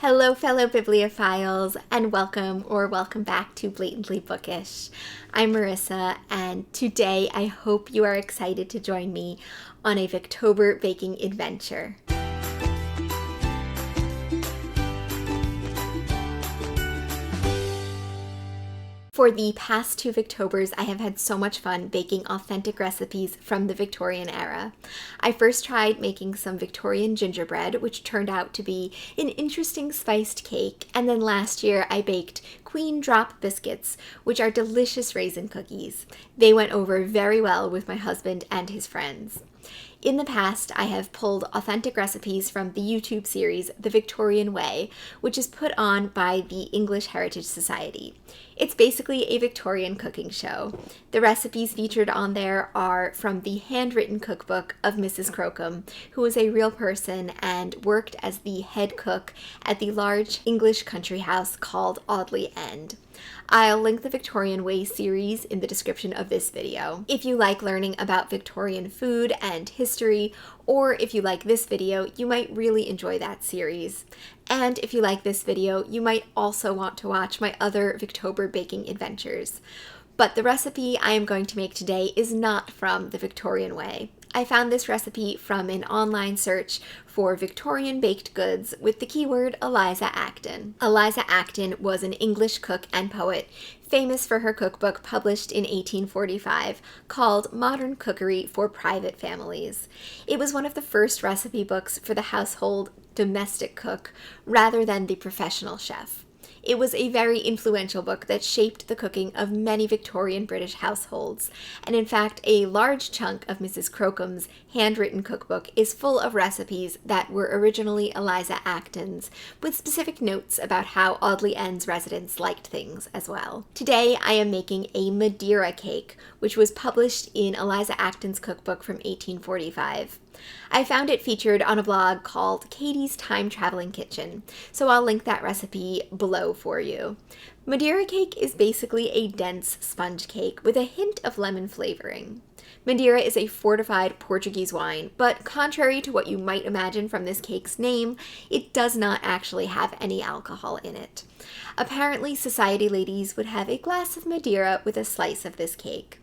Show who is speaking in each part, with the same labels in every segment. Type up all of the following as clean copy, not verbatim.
Speaker 1: Hello, fellow bibliophiles, and welcome back to Blatantly Bookish. I'm Marissa, and today I hope you are excited to join me on a Victober baking adventure. For the past two Victobers, I have had so much fun baking authentic recipes from the Victorian era. I first tried making some Victorian gingerbread, which turned out to be an interesting spiced cake, and then last year I baked Queen Drop biscuits, which are delicious raisin cookies. They went over very well with my husband and his friends. In the past, I have pulled authentic recipes from the YouTube series The Victorian Way, which is put on by the English Heritage Society. It's basically a Victorian cooking show. The recipes featured on there are from the handwritten cookbook of Mrs. Crocombe, who was a real person and worked as the head cook at the large English country house called Audley End. I'll link the Victorian Way series in the description of this video. If you like learning about Victorian food and history, or if you like this video, you might really enjoy that series. And if you like this video, you might also want to watch my other Victober baking adventures. But the recipe I am going to make today is not from the Victorian Way. I found this recipe from an online search for Victorian baked goods with the keyword Eliza Acton. Eliza Acton was an English cook and poet, famous for her cookbook published in 1845 called Modern Cookery for Private Families. It was one of the first recipe books for the household domestic cook rather than the professional chef. It was a very influential book that shaped the cooking of many Victorian British households, and in fact, a large chunk of Mrs. Crocombe's handwritten cookbook is full of recipes that were originally Eliza Acton's, with specific notes about how Audley End's residents liked things as well. Today, I am making a Madeira cake, which was published in Eliza Acton's cookbook from 1845. I found it featured on a blog called Katie's Time Traveling Kitchen, so I'll link that recipe below for you. Madeira cake is basically a dense sponge cake with a hint of lemon flavoring. Madeira is a fortified Portuguese wine, but contrary to what you might imagine from this cake's name, it does not actually have any alcohol in it. Apparently, society ladies would have a glass of Madeira with a slice of this cake.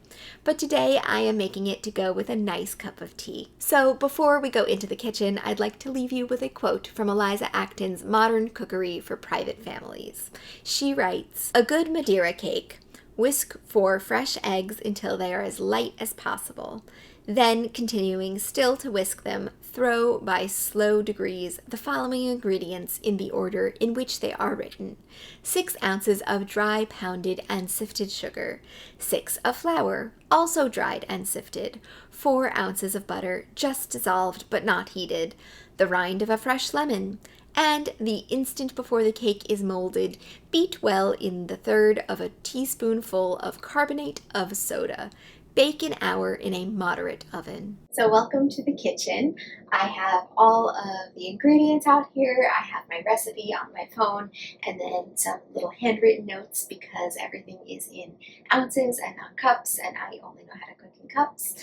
Speaker 1: But today I am making it to go with a nice cup of tea. So before we go into the kitchen, I'd like to leave you with a quote from Eliza Acton's Modern Cookery for Private Families. She writes, "A good Madeira cake. Whisk 4 fresh eggs until they are as light as possible. Then, continuing still to whisk them, throw by slow degrees the following ingredients in the order in which they are written: 6 ounces of dry pounded and sifted sugar, 6 of flour, also dried and sifted, 4 ounces of butter, just dissolved but not heated, the rind of a fresh lemon, and the instant before the cake is molded, beat well in the third of a teaspoonful of carbonate of soda. Bake an hour in a moderate oven." So welcome to the kitchen. I have all of the ingredients out here. I have my recipe on my phone and then some little handwritten notes because everything is in ounces and not cups, and I only know how to cook in cups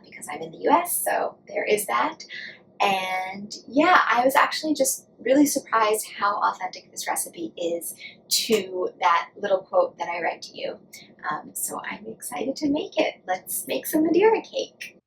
Speaker 1: because I'm in the US, so there is that. And yeah, I was actually just really surprised how authentic this recipe is to that little quote that I read to you. So I'm excited to make it. Let's make some Madeira cake.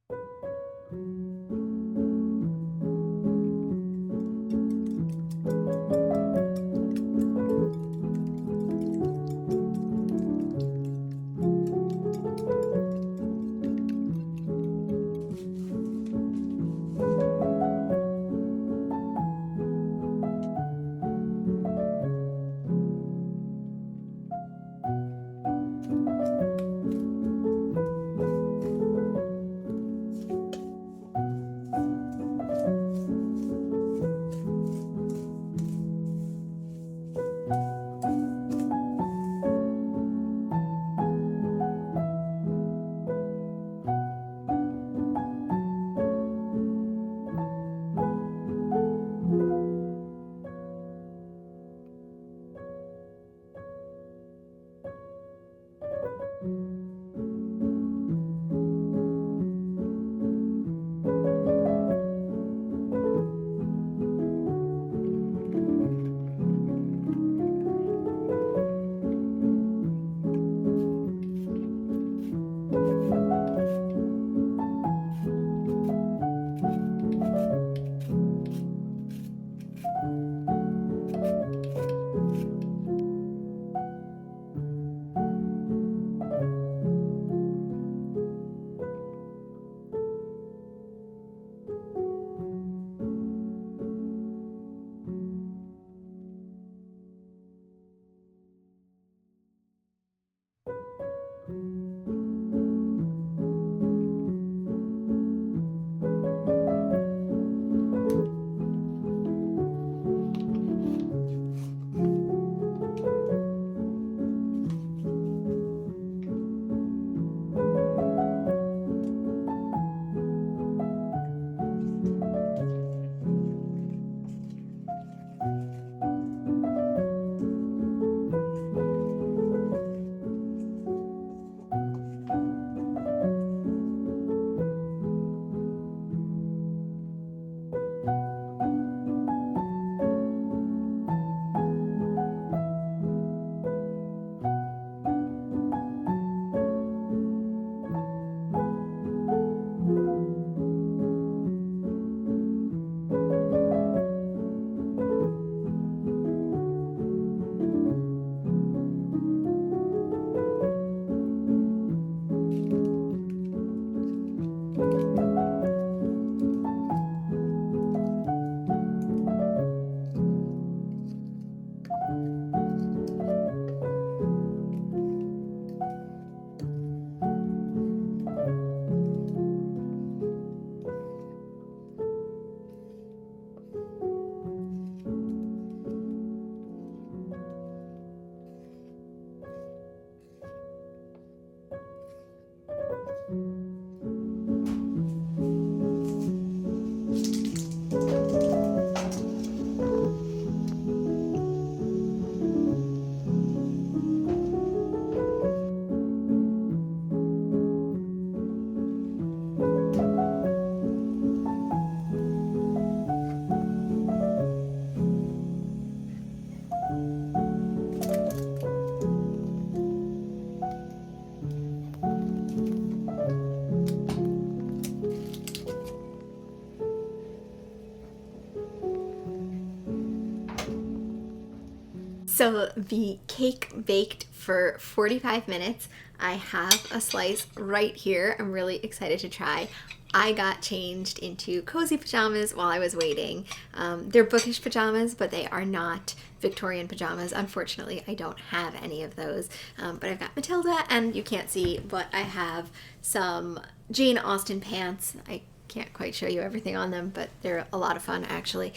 Speaker 1: So the cake baked for 45 minutes. I have a slice right here. I'm really excited to try. I got changed into cozy pajamas while I was waiting. They're bookish pajamas, but they are not Victorian pajamas. Unfortunately, I don't have any of those. But I've got Matilda, and you can't see, but I have some Jane Austen pants. I can't quite show you everything on them, but they're a lot of fun, actually.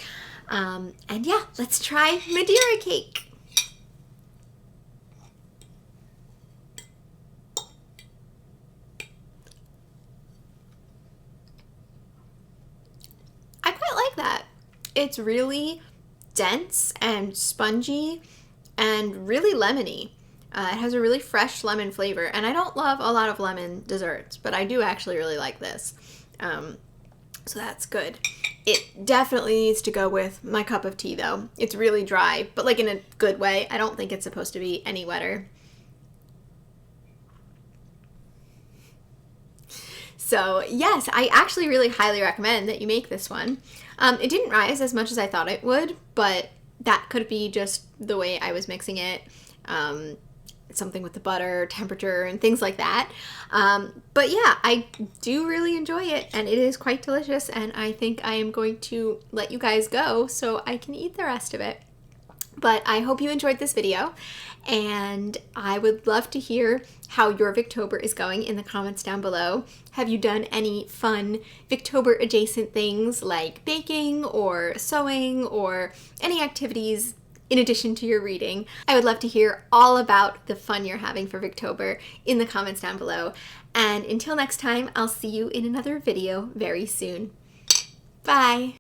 Speaker 1: And yeah, let's try Madeira cake. I quite like that. It's really dense and spongy and really lemony. It has a really fresh lemon flavor, and I don't love a lot of lemon desserts, but I do actually really like this. So that's good. It definitely needs to go with my cup of tea, though. It's really dry, but like in a good way. I don't think it's supposed to be any wetter. So yes, I actually really highly recommend that you make this one. It didn't rise as much as I thought it would, but that could be just the way I was mixing it. Something with the butter, temperature, and things like that. But yeah, I do really enjoy it, and it is quite delicious, and I think I am going to let you guys go so I can eat the rest of it. But I hope you enjoyed this video, and I would love to hear how your Victober is going in the comments down below. Have you done any fun Victober adjacent things like baking or sewing or any activities in addition to your reading? I would love to hear all about the fun you're having for Victober in the comments down below. And until next time, I'll see you in another video very soon. Bye!